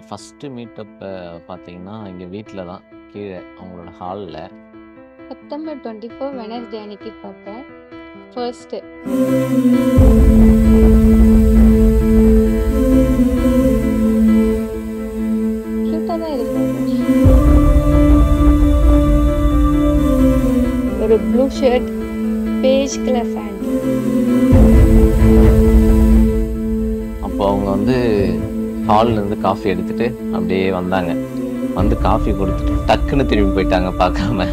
First மீட்டப்ப பார்த்தீங்கன்னா, எங்க வீட்ல தான். கீழ அவங்களோட ஹால்ல. செப்டம்பர் 24 வெட்னஸ்டே அன்னைக்கு பார்த்தேன். ஃபர்ஸ்ட்டு. கியூட்டா தான் இருக்கு. ஒரு blue shirt, beige colour pant. அப்போ அவங்க வந்து ஹால்லேருந்து காஃபி எடுத்துட்டு அப்படியே வந்தாங்க. வந்து காஃபி குடுத்துட்டு டக்குன்னு திரும்பி போயிட்டாங்க பார்க்காம.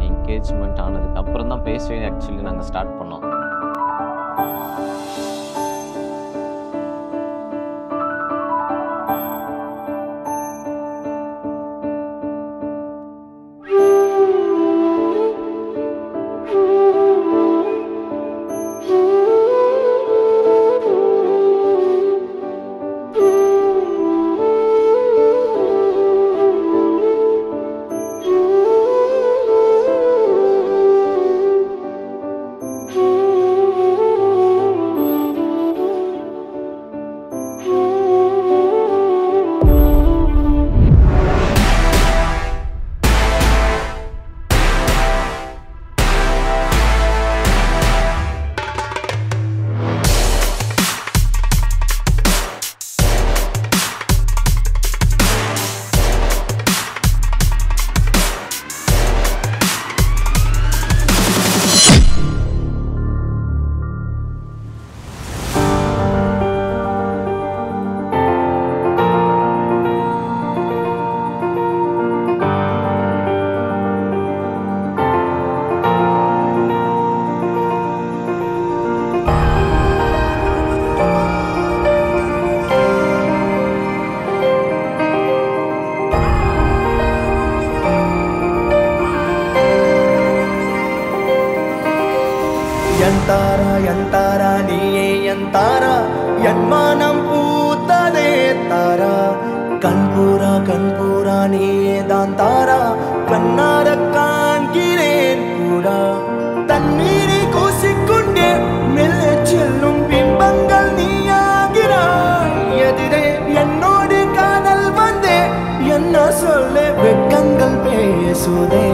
என்கேஜ்மெண்ட் ஆனதுக்கு அப்புறம் தான் பேசவே ஆக்சுவலி நாங்க ஸ்டார்ட் பண்ணோம். ಎಂತಾರ ನೀಯೇ ಎಂತಾರ ಎನ್ಮಾನಂ ಪೂತದೆ ತಾರ கண்பூரா நீயே தான் தாரா கண்ணார காண்கிறேன் கூடா தண்ணீரை கூசிக்கொண்டே மெல்ல செல்லும் பிம்பங்கள் நீயாகிறாய் எதிரே என்னோடு காதல் வந்தே என்ன சொல்ல வெட்கங்கள் பேசுதே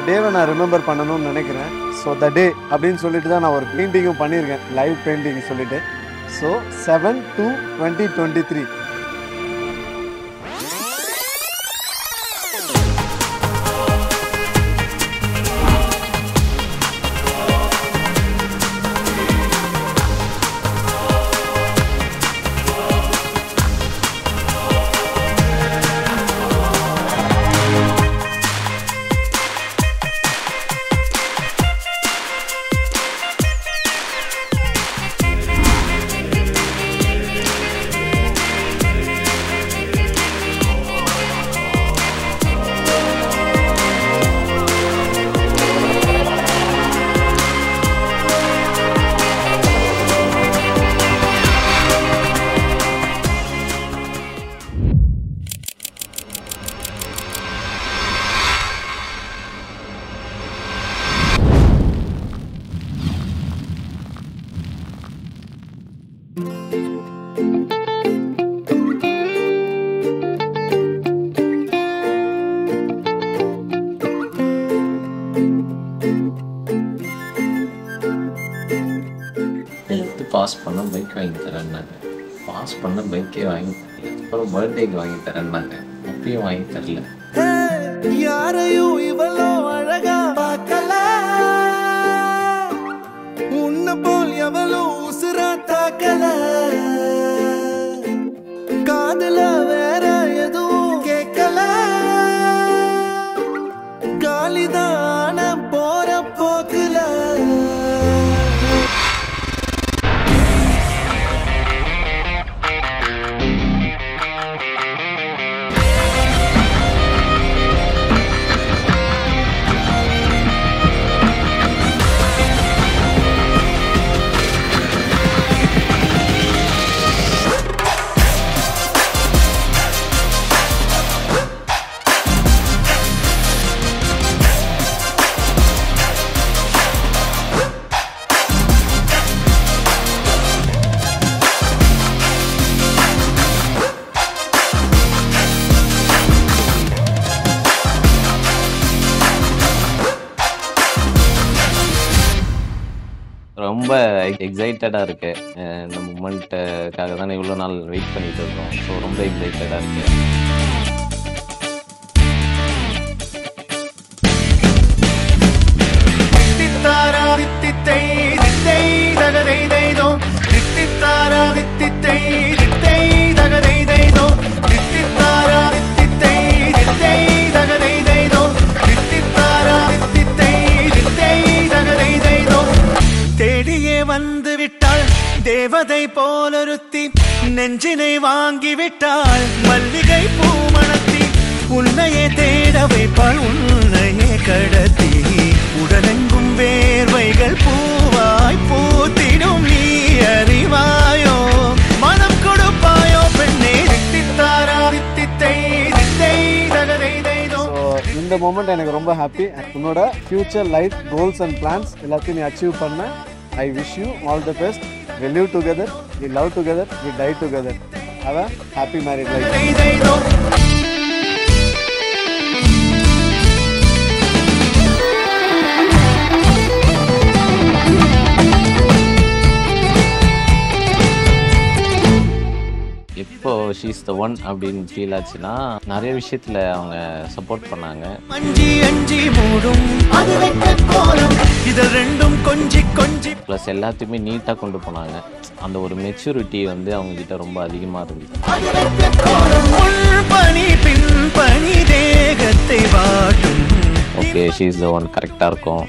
டேவை நான் ரிமெம்பர் பண்ணணும்னு நினைக்கிறேன். ஸோ த டே அப்படின்னு சொல்லிட்டு தான் நான் ஒரு பெயிண்டிங்கும் பண்ணியிருக்கேன், லைவ் பெயிண்டிங் சொல்லிட்டு. ஸோ 7/2/2023. பாஸ் பண்ண பைக் வாங்கி தரேன்னாங்க. பாஸ் பண்ண பைக்கே வாங்கி தரல. அப்புறம் பர்த்டேக்கு வாங்கி தரேன்னாங்க. அப்பயும் வாங்கி தரல. யாரையும் இவ்வளோ அழகா பார்க்கல, உன்னை போல் எவ்வளோ உசுரா தாக்கல, காதுல வேற எதுவும் கேட்கல, காலிதான போற போக்குல. ரொம்ப எக்ஸைட்டடாக இருக்கு. இந்த மூமெண்ட்டுக்காக தானே இவ்வளோ நாள் வெயிட் பண்ணிட்டு இருக்கோம். ஸோ ரொம்ப எக்ஸைட்டடாக இருக்கு. வந்து விட்டாள் தேவதை போலொருத்தி, நெஞ்சினை வாங்கி விட்டாள் மல்லிகை பூமணத்தி, உன்னையே தேட வைப்பாள் உன்னையே கடத்தி, உடலெங்கும் வேர்வைகள் பூவாய் பூத்திடும் நீ அறிவாயோ, மனம் கொடுப்பாயோ பெண்ணே தித்தித்தாரா தித்தித்தை தித்தை தகதை தைதோ. இந்த மொமெண்ட் எனக்கு ரொம்ப ஹாப்பி. உன்னோட future life goals and plans எல்லாத்தையும் நீ அச்சீவ் பண்ண. I wish you all the best. We live together, we love together, we die together. Have a happy married life. எப்போ ஷீஸ் த ஒன் அப்படின்னு feel ஆச்சுன்னா நிறைய விஷயத்துல அவங்க சப்போர்ட் பண்ணாங்க. ப்ளஸ் எல்லாத்தையுமே நீட்டாக கொண்டு போனாங்க. அந்த ஒரு மெச்சூரிட்டி வந்து அவங்க கிட்ட ரொம்ப அதிகமாக இருந்துச்சு. ஓகே, ஷீஸ் த ஒன் கரெக்டாக இருக்கும்.